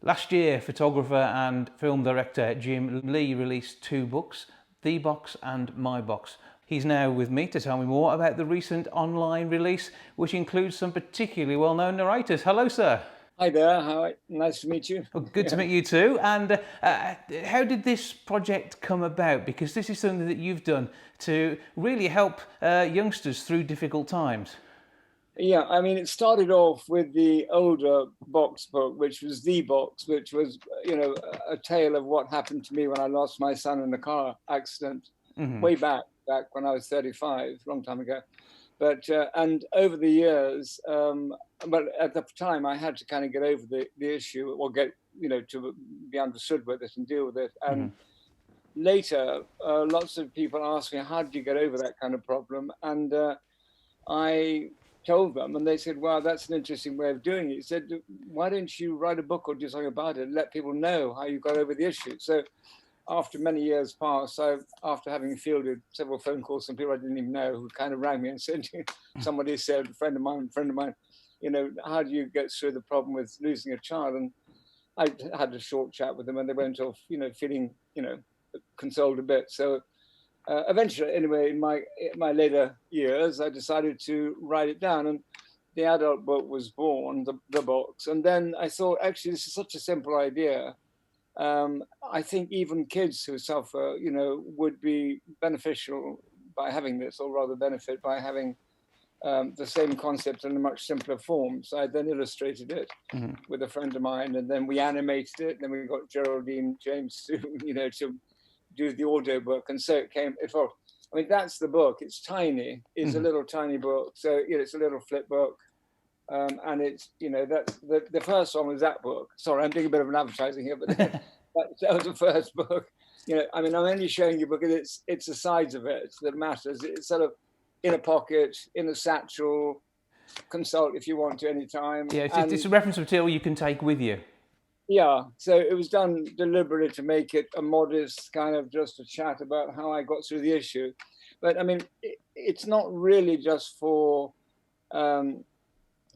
Last year, photographer and film director Jim Lee released two books, The Box and My Box. He's now with me to tell me more about the recent online release, which includes some particularly well-known narrators. Hello, sir. Hi there. Hi. Nice to meet you. Well, good to meet you too. And how did this project come about? Because this is something that you've done to really help youngsters through difficult times. Yeah, I mean, it started off with the older box book, which was The Box, which was, a tale of what happened to me when I lost my son in a car accident way back when I was 35, a long time ago. But and over the years, but at the time, I had to kind of get over the issue, or get to be understood with it and deal with it. And later, lots of people asked me, "How did you get over that kind of problem?" And I told them, and they said, "Wow, that's an interesting way of doing it." He said, "Why don't you write a book or do something about it and let people know how you got over the issue?" So after many years passed, after having fielded several phone calls from people I didn't even know who kind of rang me and said, somebody said, a friend of mine, how do you get through the problem with losing a child? And I had a short chat with them, and they went off, feeling, consoled a bit. So eventually, anyway, in my later years, I decided to write it down, and the adult book was born, the box. And then I thought, actually, this is such a simple idea. I think even kids who suffer, would be beneficial by having this, or rather benefit by having the same concept in a much simpler form. So I then illustrated it with a friend of mine, and then we animated it. And then we got Geraldine James to, to do the audio book, and so it came. I mean, that's the book. It's tiny. It's a little tiny book. So it's a little flip book. And it's, that's the first one was that book. Sorry, I'm doing a bit of an advertising here, but that was the first book. I mean, I'm only showing you because it's the size of it that matters. It's sort of in a pocket, in a satchel, consult if you want to anytime. Yeah, And it's a reference material you can take with you. yeah, so it was done deliberately to make it a modest kind of just a chat about how I got through the issue. But I mean, it's not really just for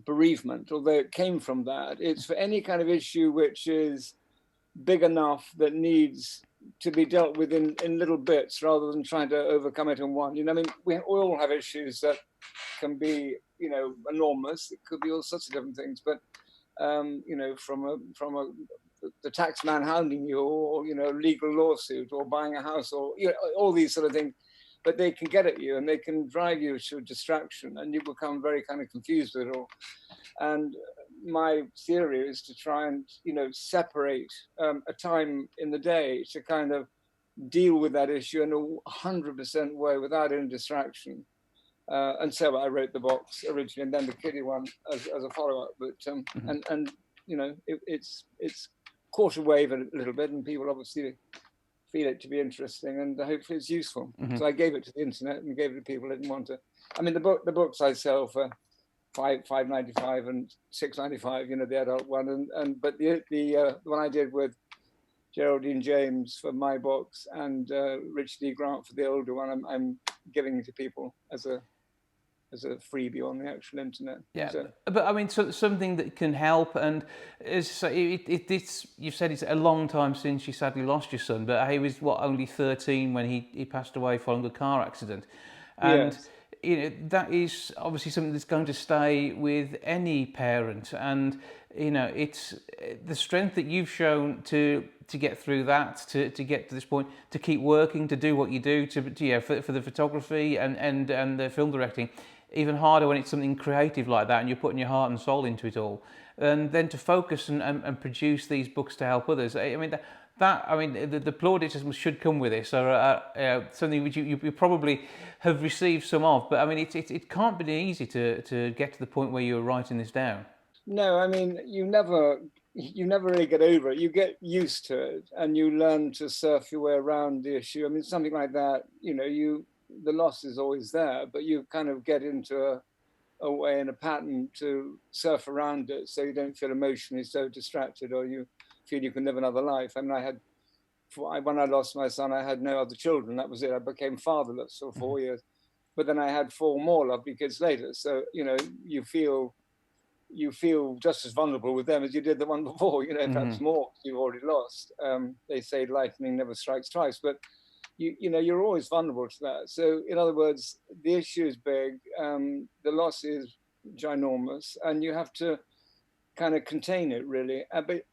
bereavement, although it came from that. It's for any kind of issue which is big enough that needs to be dealt with in little bits rather than trying to overcome it in one. I mean, we all have issues that can be, enormous. It could be all sorts of different things, but from the tax man hounding you, or legal lawsuit, or buying a house, or all these sort of things. But they can get at you, and they can drive you to distraction, and you become very kind of confused with it all. And my theory is to try and separate a time in the day to kind of deal with that issue in 100% way without any distraction. And so I wrote the box originally, and then the kiddie one as a follow-up. But and it's caught a wave a little bit, and people obviously feel it to be interesting, and hopefully it's useful. So I gave it to the internet and gave it to people who didn't want to. I mean, the books I sell for $5.95 and $6.95, the adult one, and but the one I did with Geraldine James for my box, and Richard E. Grant for the older one, I'm giving to people as a freebie on the actual internet. Yeah, So, but I mean, something that can help, and it's you've said it's a long time since you sadly lost your son, but he was only 13 when he passed away following a car accident, and yes. that is obviously something that's going to stay with any parent, and it's the strength that you've shown to get through that, to get to this point, to keep working, to do what you do, for the photography and the film directing. Even harder when it's something creative like that and you're putting your heart and soul into it all, and then to focus and produce these books to help others. I mean, the plaudits should come with this, or something which you probably have received some of. But I mean, it can't be easy to get to the point where you're writing this down. No, I mean, you never really get over it. You get used to it, and you learn to surf your way around the issue. I mean, something like that, the loss is always there, but you kind of get into a way and a pattern to surf around it, so you don't feel emotionally so distracted, or you feel you can live another life. I mean, when I lost my son, I had no other children. That was it. I became fatherless for 4 years, but then I had four more lovely kids later. So you feel you feel just as vulnerable with them as you did the one before, perhaps more, you've already lost. They say lightning never strikes twice, but you're always vulnerable to that. So in other words, the issue is big, the loss is ginormous, and you have to kind of contain it, really. But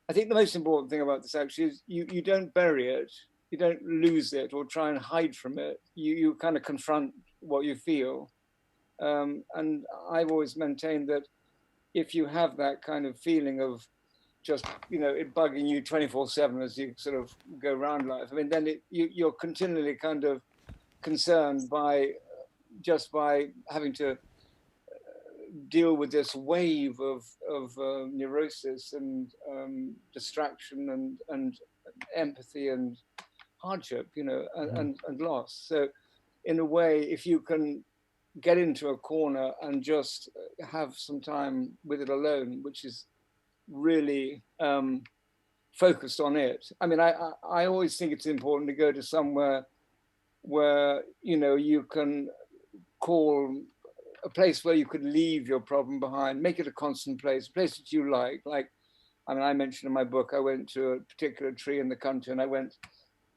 I think the most important thing about this actually is you don't bury it, you don't lose it or try and hide from it. You kind of confront what you feel. And I've always maintained that if you have that kind of feeling of just, it bugging you 24/7 as you sort of go around life, I mean, then you're continually kind of concerned by having to deal with this wave of neurosis and distraction and empathy and hardship, and loss. So in a way, if you can get into a corner and just have some time with it alone, which is really focused on it. I mean, I always think it's important to go to somewhere where, you can call a place where you could leave your problem behind, make it a constant place, a place that you like. Like, I mean, I mentioned in my book, I went to a particular tree in the country and I went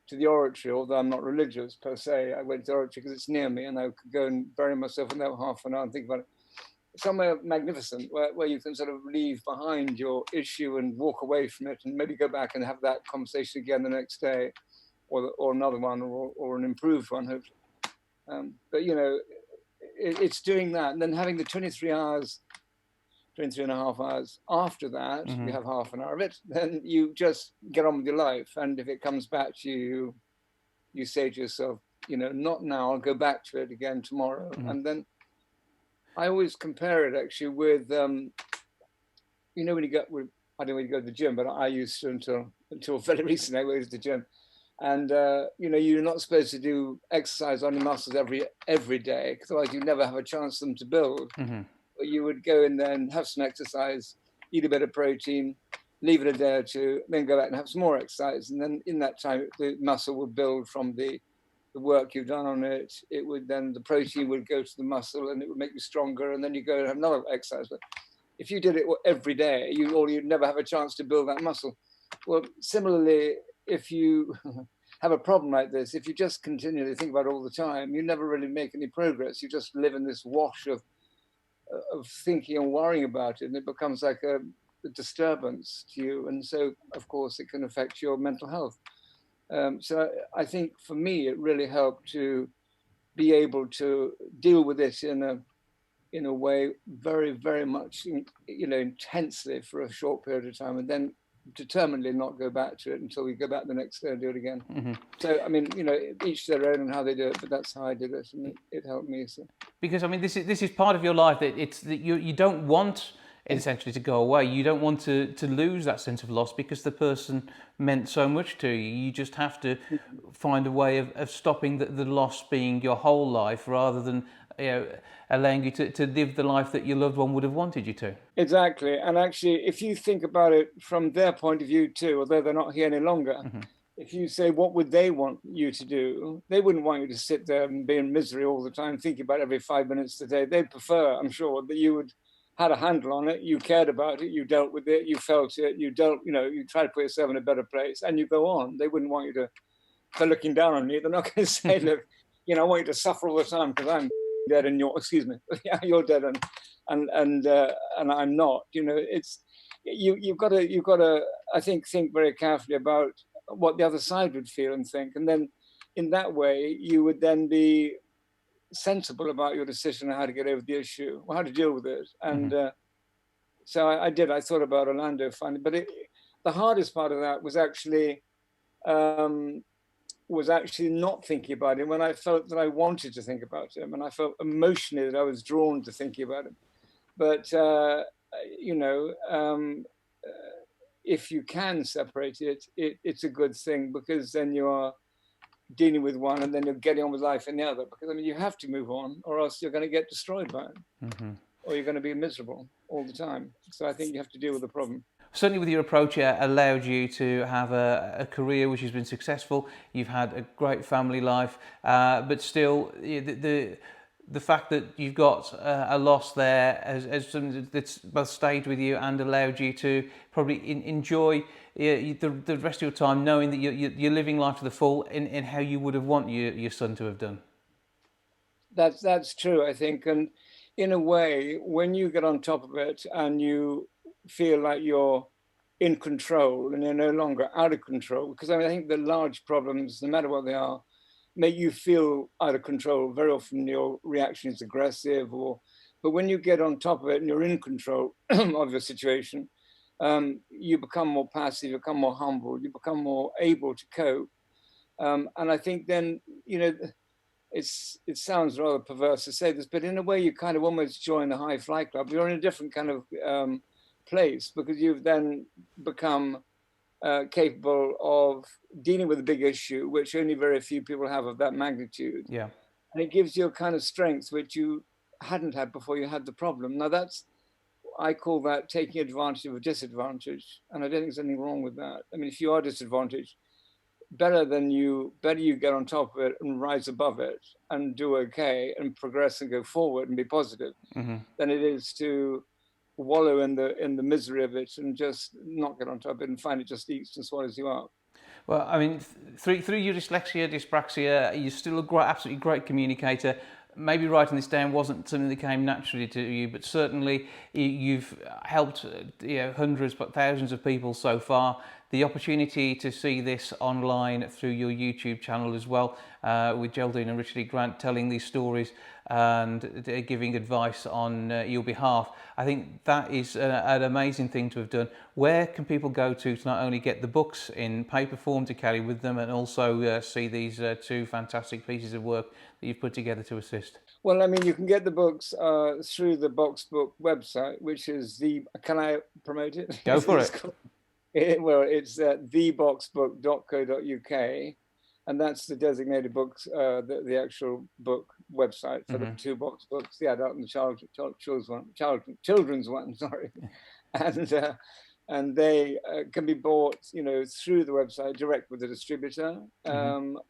to the oratory, although I'm not religious per se. I went to the oratory because it's near me and I could go and bury myself in there half an hour and think about it. Somewhere magnificent where you can sort of leave behind your issue and walk away from it and maybe go back and have that conversation again the next day, or another one, or an improved one, hopefully. But, it's doing that, and then having the 23 and a half hours after that, you have half an hour of it, then you just get on with your life. And if it comes back to you, you say to yourself, not now, I'll go back to it again tomorrow. And then I always compare it actually with, when you go, I don't know when you go to the gym, but I used to until very recently, I went to the gym. And, you're not supposed to do exercise on your muscles every day, because otherwise you never have a chance for them to build. But you would go in there and have some exercise, eat a bit of protein, leave it a day or two, then go back and have some more exercise. And then in that time, the muscle would build from the work you've done on it. It would then, the protein would go to the muscle and it would make you stronger. And then you go and have another exercise. But if you did it every day, you'd never have a chance to build that muscle. Well, similarly, if you have a problem like this, if you just continually think about it all the time, you never really make any progress. You just live in this wash of thinking and worrying about it, and it becomes like a disturbance to you. And so, of course, it can affect your mental health. So I think for me, it really helped to be able to deal with it in a way very, very much, intensely for a short period of time, and then determinedly not go back to it until we go back the next day and do it again. So, I mean, each their own and how they do it, but that's how I did it, and it helped me. So. Because, I mean, this is part of your life that you don't want it essentially to go away. You don't want to lose that sense of loss because the person meant so much to you. You just have to find a way of stopping the loss being your whole life, rather than allowing you to live the life that your loved one would have wanted you to. Exactly. And actually, if you think about it from their point of view too, although they're not here any longer, if you say, what would they want you to do? They wouldn't want you to sit there and be in misery all the time, thinking about every 5 minutes a day. They'd prefer, I'm sure, that you would had a handle on it, you cared about it, you dealt with it, you felt it, you try to put yourself in a better place, and you go on. They wouldn't want you to, they're looking down on you. They're not going to say, look, I want you to suffer all the time because I'm dead and you're dead and I'm not. It's you've got to I think very carefully about what the other side would feel and think, and then in that way you would then be sensible about your decision on how to get over the issue or how to deal with it. And so I thought about Orlando finally, but the hardest part of that was actually not thinking about him when I felt that I wanted to think about him, and I felt emotionally that I was drawn to thinking about him. But if you can separate it, it's a good thing, because then you are dealing with one and then you're getting on with life in the other. Because I mean, you have to move on, or else you're going to get destroyed by it, or you're going to be miserable all the time. So I think you have to deal with the problem. Certainly with your approach, it allowed you to have a career which has been successful. You've had a great family life, but still the fact that you've got a loss there as something that's both stayed with you and allowed you to probably enjoy the rest of your time, knowing that you're living life to the full in how you would have want your son to have done. That's true, I think. And in a way, when you get on top of it and you feel like you're in control and you're no longer out of control, because I mean, I think the large problems, no matter what they are, make you feel out of control. Very often your reaction is aggressive, but when you get on top of it and you're in control of your situation, you become more passive, you become more humble, you become more able to cope. And I think then, it sounds rather perverse to say this, but in a way you kind of almost join the high fly club. You're in a different kind of place, because you've then become capable of dealing with a big issue, which only very few people have of that magnitude. Yeah. And it gives you a kind of strength which you hadn't had before you had the problem. Now I call that taking advantage of a disadvantage. And I don't think there's anything wrong with that. I mean, if you are disadvantaged, better you get on top of it and rise above it and do okay and progress and go forward and be positive, than it is to wallow in the misery of it and just not get on top of it and find it just eats and swallows you up. Well, I mean, through your dyslexia, dyspraxia, you're still a absolutely great communicator. Maybe writing this down wasn't something that came naturally to you, but certainly you've helped hundreds but thousands of people so far. The opportunity to see this online through your YouTube channel as well, with Geraldine and Richard E. Grant telling these stories and giving advice on your behalf. I think that is an amazing thing to have done. Where can people go to not only get the books in paper form to carry with them and also see these two fantastic pieces of work that you've put together to assist? Well, I mean, you can get the books through the Box Book website, which is can I promote it? Go for it. It's theboxbook.co.uk, and that's the designated books, the actual book website for the two box books, the adult and the children's one, sorry. And they can be bought, through the website direct with the distributor,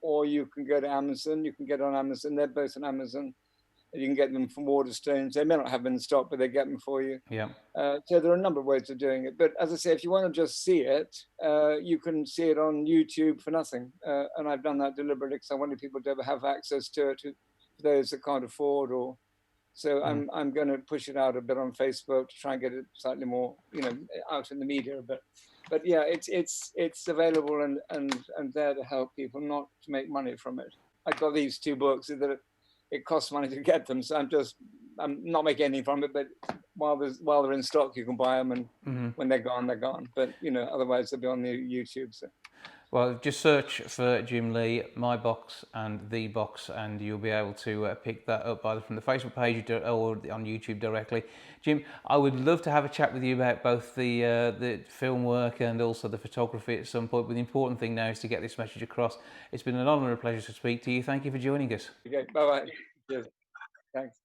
or you can go to Amazon. You can get on Amazon. They're both on Amazon. You can get them from Waterstones. They may not have them in stock, but they get them for you. Yeah. So there are a number of ways of doing it. But as I say, if you want to just see it, you can see it on YouTube for nothing. And I've done that deliberately because I wanted people to have access to it, to those that can't afford. So I'm going to push it out a bit on Facebook to try and get it slightly more, out in the media a bit. But yeah, it's available and there to help people, not to make money from it. I got these two books that it costs money to get them, so I'm not making anything from it. But while they're in stock, you can buy them, and when they're gone, they're gone. But otherwise they'll be on the YouTube. So. Well, just search for Jim Lee, My Box and The Box, and you'll be able to pick that up either from the Facebook page or on YouTube directly. Jim, I would love to have a chat with you about both the film work and also the photography at some point, but the important thing now is to get this message across. It's been an honour and a pleasure to speak to you. Thank you for joining us. Okay, bye-bye. Cheers. Thanks.